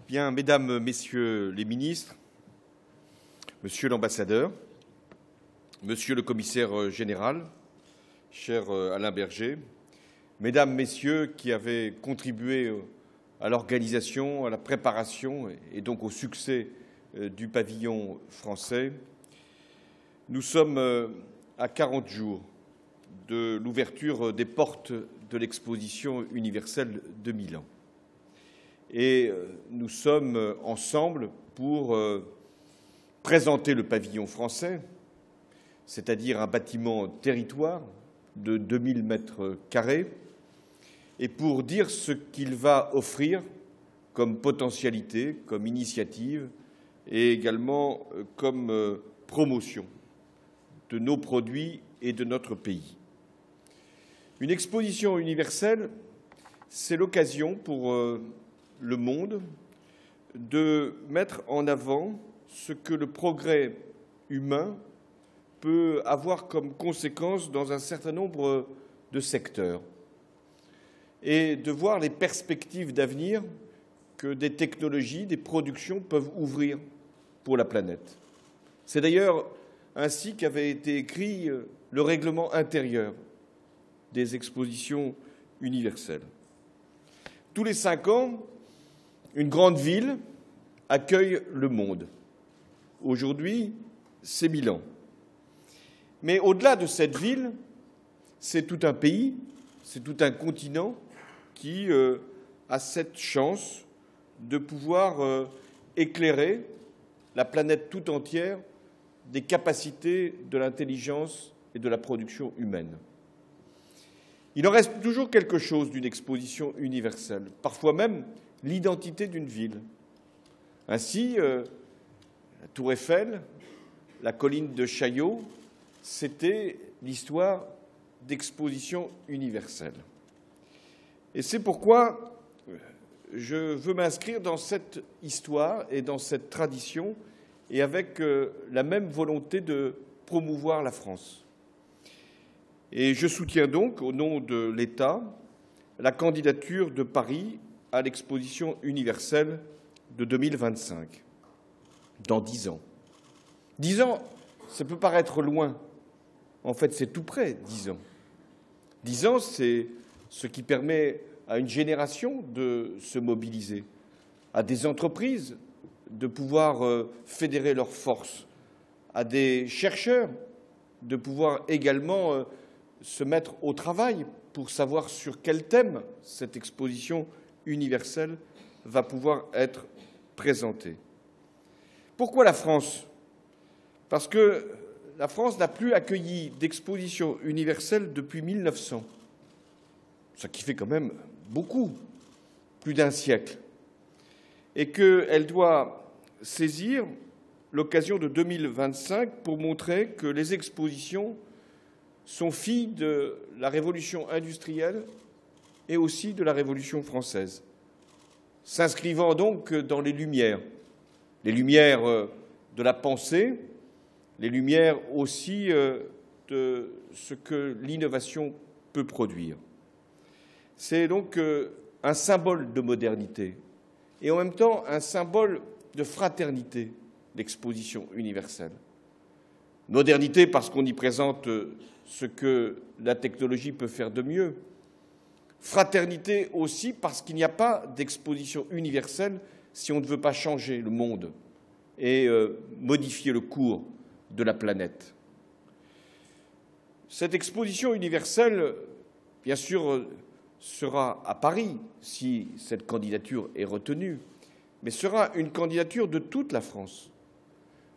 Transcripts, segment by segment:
Bien, Mesdames, Messieurs les ministres, Monsieur l'ambassadeur, Monsieur le commissaire général, cher Alain Berger, Mesdames, Messieurs qui avez contribué à l'organisation, à la préparation et donc au succès du pavillon français, nous sommes à 40 jours de l'ouverture des portes de l'exposition universelle de Milan. Et nous sommes ensemble pour présenter le pavillon français, c'est-à-dire un bâtiment territoire de 2000 mètres carrés, et pour dire ce qu'il va offrir comme potentialité, comme initiative et également comme promotion de nos produits et de notre pays. Une exposition universelle, c'est l'occasion pour le monde de mettre en avant ce que le progrès humain peut avoir comme conséquence dans un certain nombre de secteurs et de voir les perspectives d'avenir que des technologies, des productions peuvent ouvrir pour la planète. C'est d'ailleurs ainsi qu'avait été écrit le règlement intérieur des expositions universelles. Tous les 5 ans, une grande ville accueille le monde. Aujourd'hui, c'est Milan. Mais au-delà de cette ville, c'est tout un pays, c'est tout un continent qui a cette chance de pouvoir éclairer la planète tout entière des capacités de l'intelligence et de la production humaine. Il en reste toujours quelque chose d'une exposition universelle, parfois même l'identité d'une ville. Ainsi, la Tour Eiffel, la colline de Chaillot, c'était l'histoire d'exposition universelle. Et c'est pourquoi je veux m'inscrire dans cette histoire et dans cette tradition et avec la même volonté de promouvoir la France. Et je soutiens donc, au nom de l'État, la candidature de Paris à l'exposition universelle de 2025, dans 10 ans. 10 ans, ça peut paraître loin. En fait, c'est tout près, 10 ans. 10 ans, c'est ce qui permet à une génération de se mobiliser, à des entreprises de pouvoir fédérer leurs forces, à des chercheurs de pouvoir également se mettre au travail pour savoir sur quel thème cette exposition universelle va pouvoir être présentée. Pourquoi la France ? Parce que la France n'a plus accueilli d'exposition universelle depuis 1900, ce qui fait quand même beaucoup, plus d'un siècle, et qu'elle doit saisir l'occasion de 2025 pour montrer que les expositions sont filles de la révolution industrielle et aussi de la Révolution française, s'inscrivant donc dans les lumières de la pensée, les lumières aussi de ce que l'innovation peut produire. C'est donc un symbole de modernité et en même temps un symbole de fraternité, l'exposition universelle. Modernité parce qu'on y présente ce que la technologie peut faire de mieux. Fraternité aussi parce qu'il n'y a pas d'exposition universelle si on ne veut pas changer le monde et modifier le cours de la planète. Cette exposition universelle, bien sûr, sera à Paris si cette candidature est retenue, mais sera une candidature de toute la France,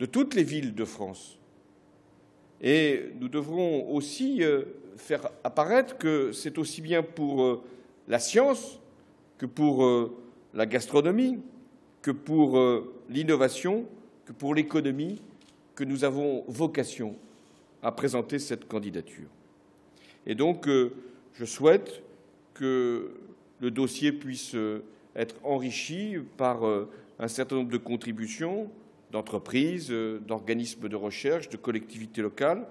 de toutes les villes de France. Et nous devrons aussi faire apparaître que c'est aussi bien pour la science que pour la gastronomie, que pour l'innovation, que pour l'économie, que nous avons vocation à présenter cette candidature. Et donc, je souhaite que le dossier puisse être enrichi par un certain nombre de contributions d'entreprises, d'organismes de recherche, de collectivités locales.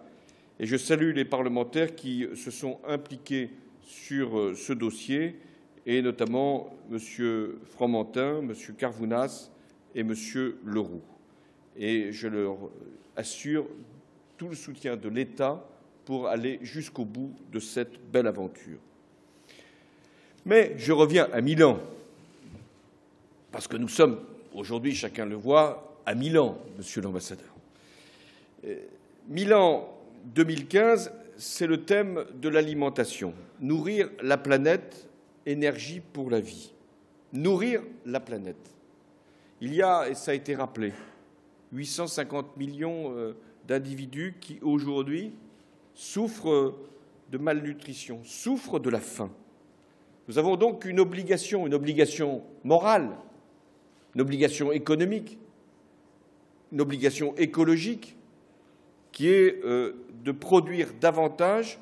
Et je salue les parlementaires qui se sont impliqués sur ce dossier et notamment M. Fromentin, M. Carvounas et M. Leroux. Et je leur assure tout le soutien de l'État pour aller jusqu'au bout de cette belle aventure. Mais je reviens à Milan, parce que nous sommes aujourd'hui, chacun le voit, à Milan, Monsieur l'ambassadeur. Milan 2015, c'est le thème de l'alimentation. Nourrir la planète, énergie pour la vie. Nourrir la planète. Il y a, et ça a été rappelé, 850 millions d'individus qui, aujourd'hui, souffrent de malnutrition, souffrent de la faim. Nous avons donc une obligation morale, une obligation économique, une obligation écologique, qui est de produire davantage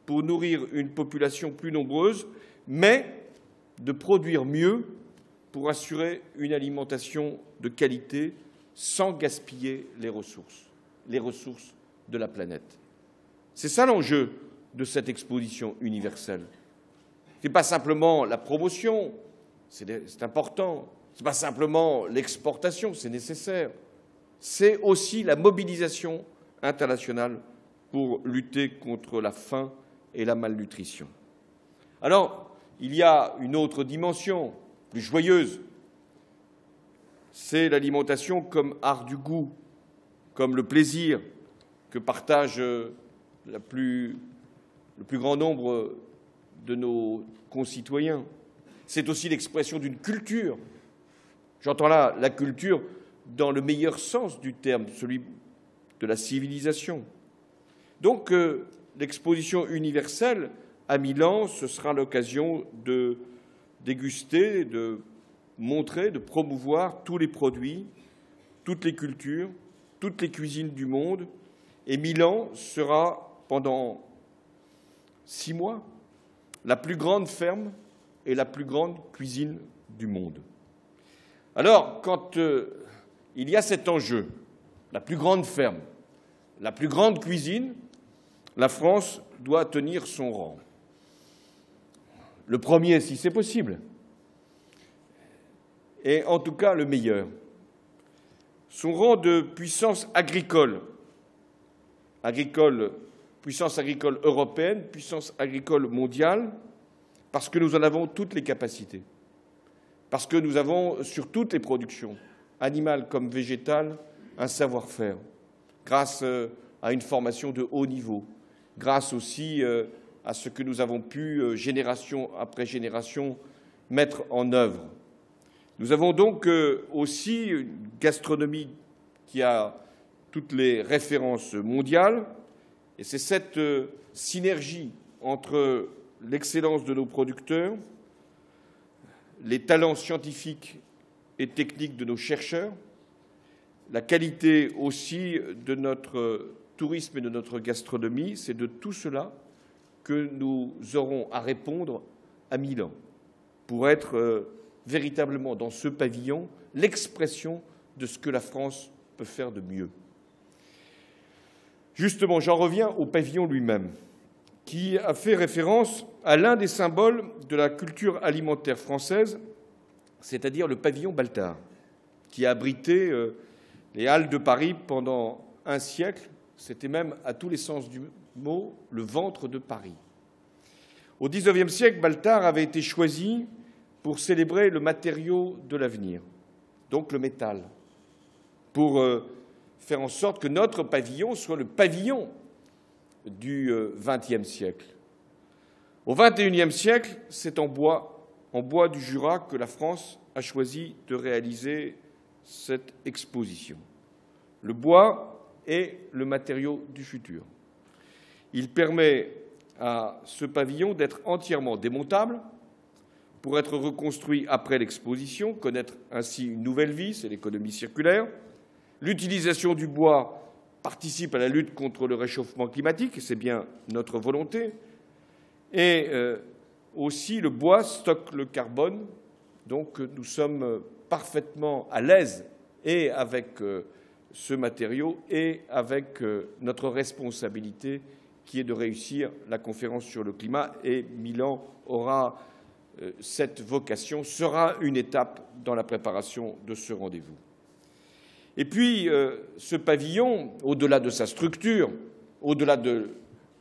pour nourrir une population plus nombreuse, mais de produire mieux pour assurer une alimentation de qualité sans gaspiller les ressources de la planète. C'est ça l'enjeu de cette exposition universelle. Ce n'est pas simplement la promotion, c'est important, ce n'est pas simplement l'exportation, c'est nécessaire, c'est aussi la mobilisation internationale pour lutter contre la faim et la malnutrition. Alors, il y a une autre dimension, plus joyeuse, c'est l'alimentation comme art du goût, comme le plaisir que partage le plus grand nombre de nos concitoyens. C'est aussi l'expression d'une culture. J'entends là la culture dans le meilleur sens du terme, celui de la civilisation. Donc, l'exposition universelle à Milan, ce sera l'occasion de déguster, de montrer, de promouvoir tous les produits, toutes les cultures, toutes les cuisines du monde. Et Milan sera, pendant 6 mois, la plus grande ferme et la plus grande cuisine du monde. Alors, quand il y a cet enjeu, la plus grande ferme, la plus grande cuisine, la France doit tenir son rang. Le premier, si c'est possible, et en tout cas le meilleur. Son rang de puissance agricole, puissance agricole européenne, puissance agricole mondiale, parce que nous en avons toutes les capacités, parce que nous avons sur toutes les productions, animales comme végétales, un savoir-faire, grâce à une formation de haut niveau, grâce aussi à ce que nous avons pu, génération après génération, mettre en œuvre. Nous avons donc aussi une gastronomie qui a toutes les références mondiales, et c'est cette synergie entre l'excellence de nos producteurs, les talents scientifiques et techniques de nos chercheurs, la qualité aussi de notre tourisme et de notre gastronomie, c'est de tout cela que nous aurons à répondre à Milan pour être véritablement dans ce pavillon l'expression de ce que la France peut faire de mieux. Justement, j'en reviens au pavillon lui-même, qui a fait référence à l'un des symboles de la culture alimentaire française, c'est-à-dire le pavillon Baltard, qui a abrité les Halles de Paris pendant un siècle. C'était même, à tous les sens du mot, le ventre de Paris. Au XIXe siècle, Baltard avait été choisi pour célébrer le matériau de l'avenir, donc le métal, pour faire en sorte que notre pavillon soit le pavillon du XXe siècle. Au XXIe siècle, c'est en bois du Jura, que la France a choisi de réaliser cette exposition. Le bois est le matériau du futur. Il permet à ce pavillon d'être entièrement démontable pour être reconstruit après l'exposition, connaître ainsi une nouvelle vie, c'est l'économie circulaire. L'utilisation du bois participe à la lutte contre le réchauffement climatique, et c'est bien notre volonté. Et aussi, le bois stocke le carbone, donc nous sommes parfaitement à l'aise et avec ce matériau et avec notre responsabilité qui est de réussir la conférence sur le climat. Et Milan aura cette vocation sera une étape dans la préparation de ce rendez-vous. Et puis, ce pavillon, au-delà de sa structure, au-delà de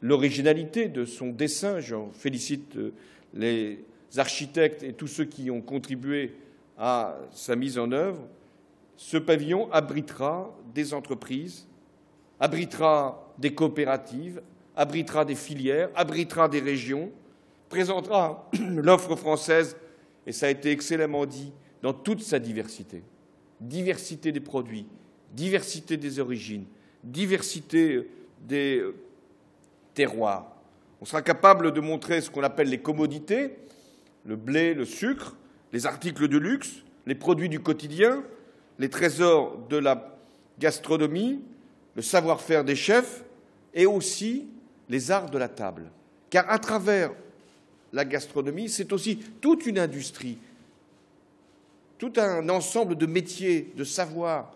l'originalité de son dessin, j'en félicite les architectes et tous ceux qui ont contribué à sa mise en œuvre, ce pavillon abritera des entreprises, abritera des coopératives, abritera des filières, abritera des régions, présentera l'offre française, et ça a été excellemment dit, dans toute sa diversité. Diversité des produits, diversité des origines, diversité des terroirs. On sera capable de montrer ce qu'on appelle les commodités, le blé, le sucre, les articles de luxe, les produits du quotidien, les trésors de la gastronomie, le savoir-faire des chefs et aussi les arts de la table. Car à travers la gastronomie, c'est aussi toute une industrie, tout un ensemble de métiers, de savoirs,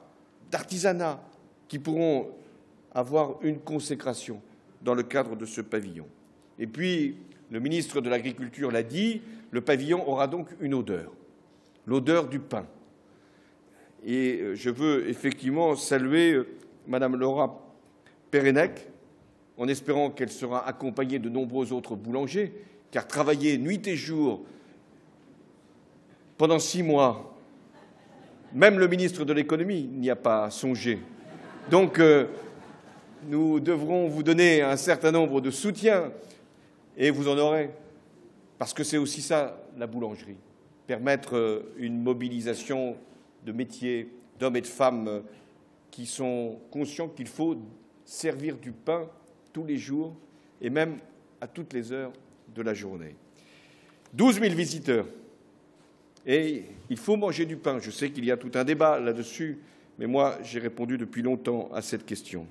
d'artisanat qui pourront avoir une consécration dans le cadre de ce pavillon. Et puis, le ministre de l'Agriculture l'a dit, le pavillon aura donc une odeur, l'odeur du pain. Et je veux effectivement saluer Madame Laura Pérenec, en espérant qu'elle sera accompagnée de nombreux autres boulangers, car travailler nuit et jour pendant 6 mois, même le ministre de l'Économie n'y a pas songé. Donc, nous devrons vous donner un certain nombre de soutiens, et vous en aurez, parce que c'est aussi ça, la boulangerie, permettre une mobilisation de métiers, d'hommes et de femmes qui sont conscients qu'il faut servir du pain tous les jours et même à toutes les heures de la journée. 12 000 visiteurs. Et il faut manger du pain. Je sais qu'il y a tout un débat là-dessus, mais moi, j'ai répondu depuis longtemps à cette question.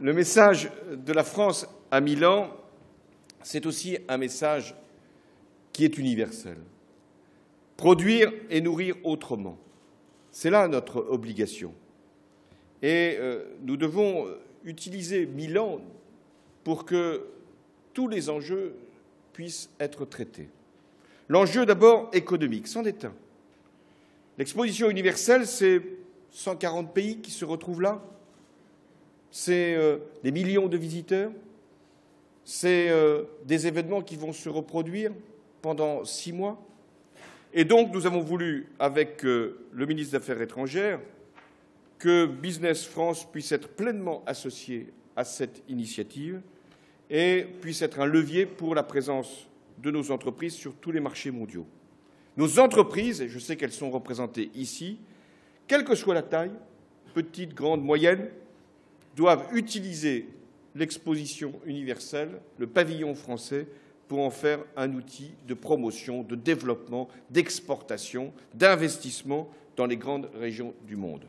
Le message de la France à Milan, c'est aussi un message qui est universel. Produire et nourrir autrement. C'est là notre obligation. Et nous devons utiliser Milan pour que tous les enjeux puissent être traités. L'enjeu d'abord économique, c'en est un. L'exposition universelle, c'est 140 pays qui se retrouvent là, c'est des millions de visiteurs, c'est des événements qui vont se reproduire pendant 6 mois. Et donc, nous avons voulu, avec le ministre des Affaires étrangères, que Business France puisse être pleinement associé à cette initiative et puisse être un levier pour la présence de nos entreprises sur tous les marchés mondiaux. Nos entreprises, et je sais qu'elles sont représentées ici, quelle que soit la taille, petite, grande, moyenne, doivent utiliser l'exposition universelle, le pavillon français, pour en faire un outil de promotion, de développement, d'exportation, d'investissement dans les grandes régions du monde.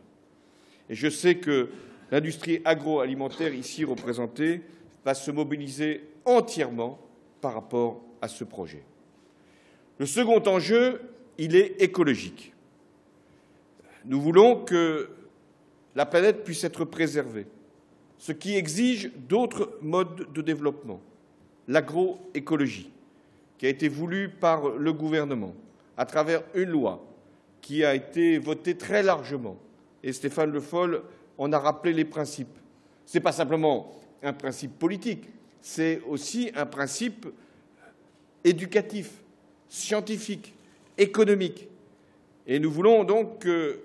Et je sais que l'industrie agroalimentaire ici représentée va se mobiliser entièrement par rapport à ce projet. Le second enjeu, il est écologique. Nous voulons que la planète puisse être préservée, ce qui exige d'autres modes de développement. L'agroécologie, qui a été voulue par le gouvernement à travers une loi qui a été votée très largement. Et Stéphane Le Foll en a rappelé les principes. Ce n'est pas simplement un principe politique, c'est aussi un principe éducatif, scientifique, économique. Et nous voulons donc que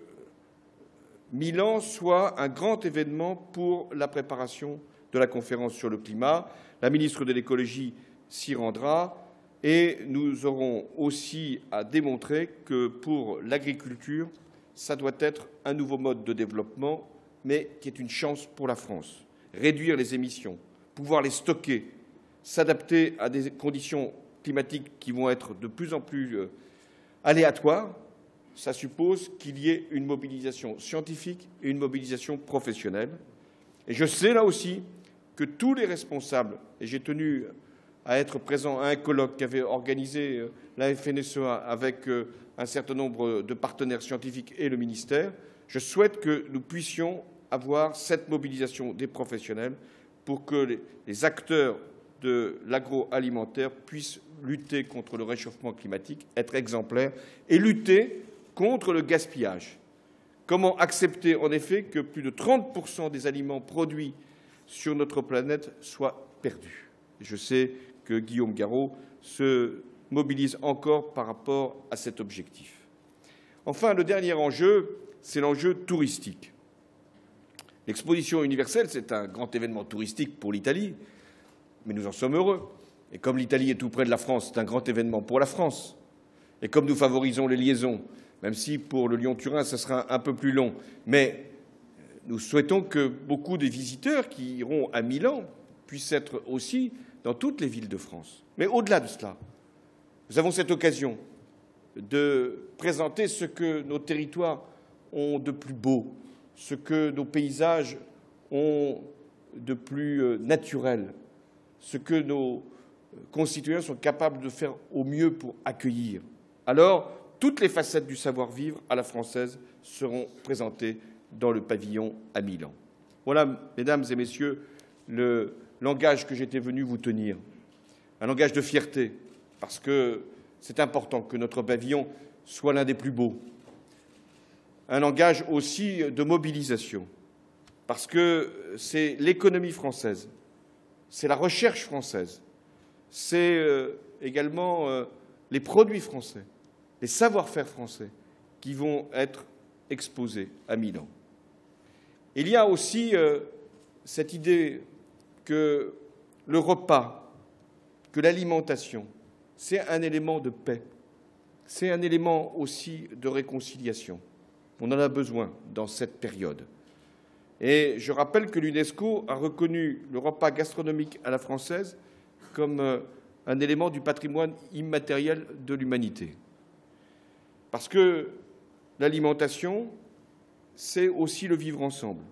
Milan soit un grand événement pour la préparation de la conférence sur le climat. La ministre de l'Écologie s'y rendra et nous aurons aussi à démontrer que pour l'agriculture, ça doit être un nouveau mode de développement, mais qui est une chance pour la France. Réduire les émissions, pouvoir les stocker, s'adapter à des conditions climatiques qui vont être de plus en plus aléatoires, ça suppose qu'il y ait une mobilisation scientifique et une mobilisation professionnelle. Et je sais là aussi que tous les responsables, et j'ai tenu à être présent à un colloque qu'avait organisé la FNSEA avec un certain nombre de partenaires scientifiques et le ministère, je souhaite que nous puissions avoir cette mobilisation des professionnels pour que les acteurs de l'agroalimentaire puisse lutter contre le réchauffement climatique, être exemplaire et lutter contre le gaspillage. Comment accepter en effet que plus de 30% des aliments produits sur notre planète soient perdus? Je sais que Guillaume Garot se mobilise encore par rapport à cet objectif. Enfin, le dernier enjeu, c'est l'enjeu touristique. L'exposition universelle, c'est un grand événement touristique pour l'Italie, mais nous en sommes heureux. Et comme l'Italie est tout près de la France, c'est un grand événement pour la France. Et comme nous favorisons les liaisons, même si pour le Lyon-Turin, ce sera un peu plus long, mais nous souhaitons que beaucoup des visiteurs qui iront à Milan puissent être aussi dans toutes les villes de France. Mais au-delà de cela, nous avons cette occasion de présenter ce que nos territoires ont de plus beau, ce que nos paysages ont de plus naturel, ce que nos concitoyens sont capables de faire au mieux pour accueillir. Alors, toutes les facettes du savoir-vivre à la française seront présentées dans le pavillon à Milan. Voilà, mesdames et messieurs, le langage que j'étais venu vous tenir, un langage de fierté, parce que c'est important que notre pavillon soit l'un des plus beaux, un langage aussi de mobilisation, parce que c'est l'économie française, c'est la recherche française, c'est également les produits français, les savoir-faire français qui vont être exposés à Milan. Il y a aussi cette idée que le repas, que l'alimentation, c'est un élément de paix, c'est un élément aussi de réconciliation. On en a besoin dans cette période. Et je rappelle que l'UNESCO a reconnu le repas gastronomique à la française comme un élément du patrimoine immatériel de l'humanité. Parce que l'alimentation, c'est aussi le vivre ensemble.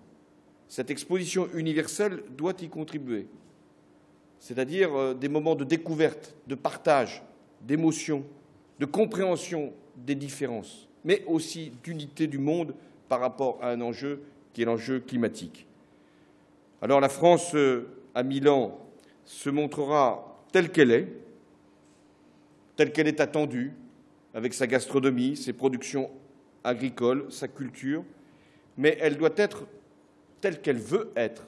Cette exposition universelle doit y contribuer, c'est-à-dire des moments de découverte, de partage, d'émotion, de compréhension des différences, mais aussi d'unité du monde par rapport à un enjeu qui est l'enjeu climatique. Alors la France, à Milan, se montrera telle qu'elle est attendue, avec sa gastronomie, ses productions agricoles, sa culture, mais elle doit être telle qu'elle veut être,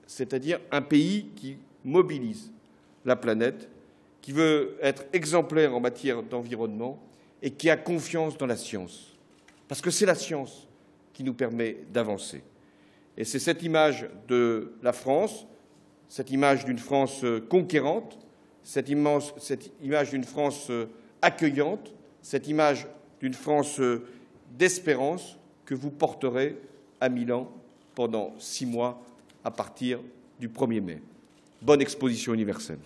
c'est-à-dire un pays qui mobilise la planète, qui veut être exemplaire en matière d'environnement et qui a confiance dans la science. Parce que c'est la science qui nous permet d'avancer. Et c'est cette image de la France, cette image d'une France conquérante, cette image d'une France accueillante, cette image d'une France d'espérance que vous porterez à Milan pendant 6 mois à partir du 1er mai. Bonne exposition universelle.